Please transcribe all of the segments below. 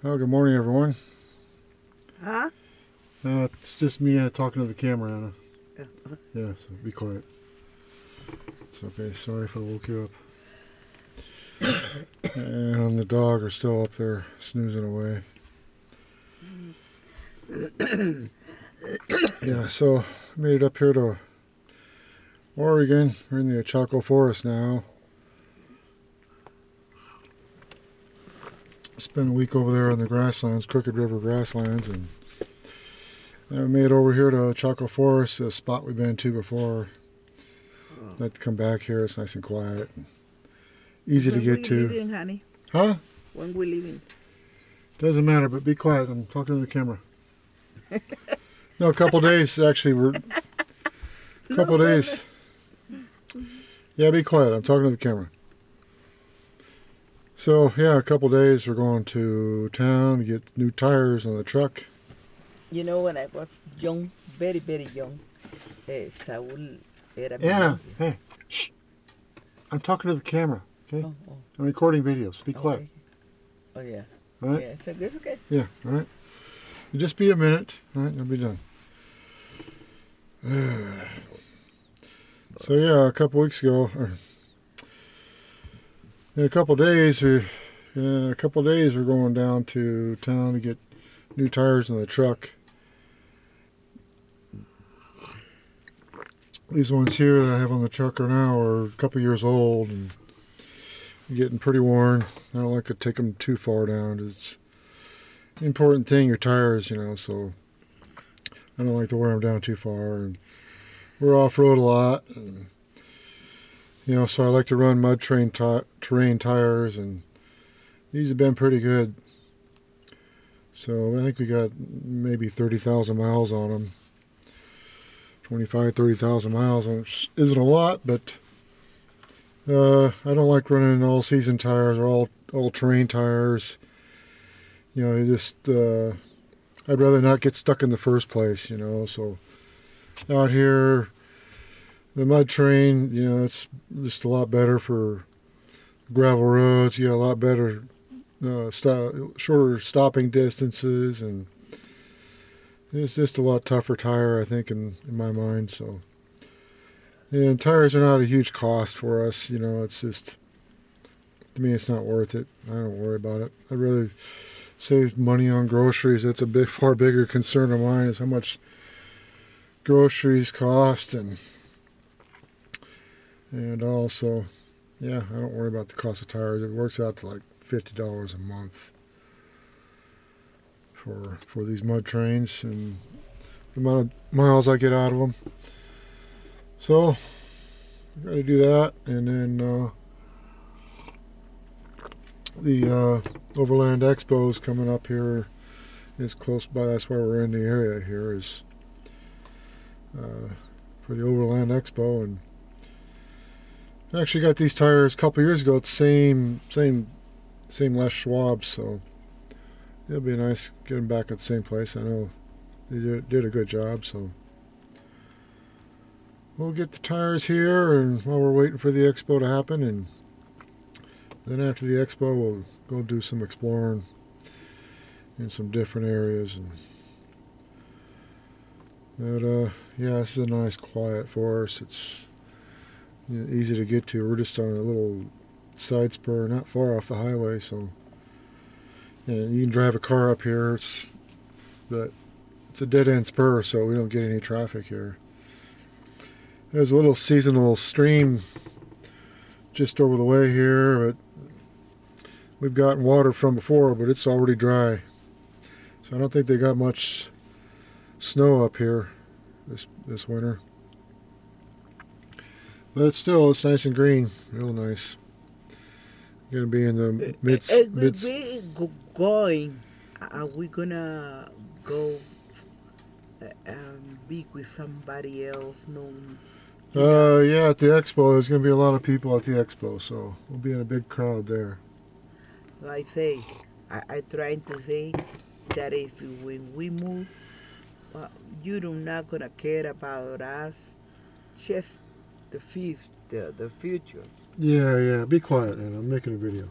Well, good morning, everyone. Huh? It's just me talking to the camera, Anna. Yeah. Yeah, so be quiet. It's okay. Sorry if I woke you up. And the dog are still up there snoozing away. Yeah, so I made it up here to Oregon. We're in the Ochoco Forest now. Spent a week over there on the grasslands, Crooked River grasslands, and then we made it over here to Ochoco Forest, a spot we've been to before. I'd like to come back here. It's nice and quiet, and easy to get to. When we leaving, honey? Huh? When we leaving? Doesn't matter, but be quiet. I'm talking to the camera. No, a couple days actually. We're a couple days. Yeah, be quiet. I'm talking to the camera. So yeah, a couple days we're going to town to get new tires on the truck. You know, when I was young, very, very young, Saul era mi Anna, novio. hey, shh. I'm talking to the camera. Okay. Oh, oh, I'm recording videos. Be quiet. okay. Oh, yeah. All right. Yeah, it's okay. Yeah. All right. You just be a minute. All right. I'll be done. So yeah, a couple weeks ago, or in a couple days, we're going down to town to get new tires on the truck. These ones here that I have on the truck right now are a couple years old and getting pretty worn. I don't like to take them too far down. It's an important thing, your tires, so I don't like to wear them down too far. And we're off-road a lot, and so I like to run mud terrain tires, and these have been pretty good. So I think we got maybe 30,000 miles on them. 30,000 miles, which isn't a lot, but I don't like running all-season tires or all terrain tires. You know, I'd rather not get stuck in the first place. You know, so out here, the mud terrain, you know, it's just a lot better for gravel roads. You got a lot better, shorter stopping distances, and it's just a lot tougher tire, I think, in my mind. So, and tires are not a huge cost for us. You know, it's just, to me, it's not worth it. I don't worry about it. I'd rather save money on groceries. That's a far bigger concern of mine, is how much groceries cost, and also, yeah, I don't worry about the cost of tires. It works out to like $50 a month for these mud trains and the amount of miles I get out of them. So I got to do that, and then the Overland Expo is coming up here. It's close by. That's why we're in the area here, is for the Overland Expo. And I actually got these tires a couple years ago at the same Les Schwab, so it'll be nice getting back at the same place. I know they did a good job, so we'll get the tires here, and while we're waiting for the expo to happen, and then after the expo we'll go do some exploring in some different areas. But yeah, this is a nice quiet forest. It's, you know, easy to get to. We're just on a little side spur, not far off the highway, so, and you can drive a car up here. But it's a dead-end spur, so we don't get any traffic here. There's a little seasonal stream just over the way here, but we've gotten water from before, but it's already dry. So I don't think they got much snow up here this winter. But it's nice and green, real nice. Gonna be in the mid. Going. Are we gonna go be with somebody else? No. Yeah, at the expo, there's gonna be a lot of people at the expo, so we'll be in a big crowd there. I say, I trying to say that if when we move, you're not gonna care about us, just the future. Yeah, be quiet, and I'm making a video.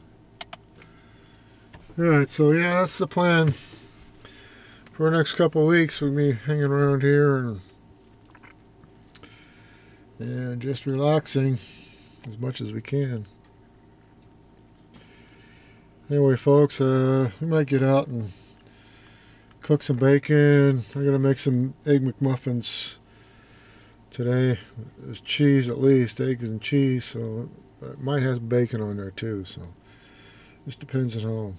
Alright, so yeah, that's the plan for the next couple of weeks. We'll be hanging around here and just relaxing as much as we can. Anyway, folks, we might get out and cook some bacon. I'm gonna make some egg McMuffins today. There's cheese, at least eggs and cheese, so it might have bacon on there too. So just depends on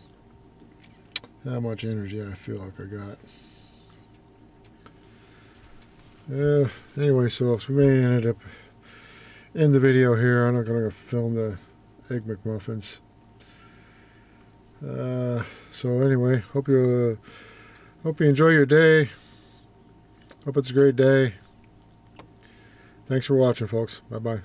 how much energy I feel like I got. Anyway, so we may end up in the video here. I'm not gonna film the egg McMuffins. So anyway, hope you enjoy your day. Hope it's a great day. Thanks for watching, folks. Bye-bye.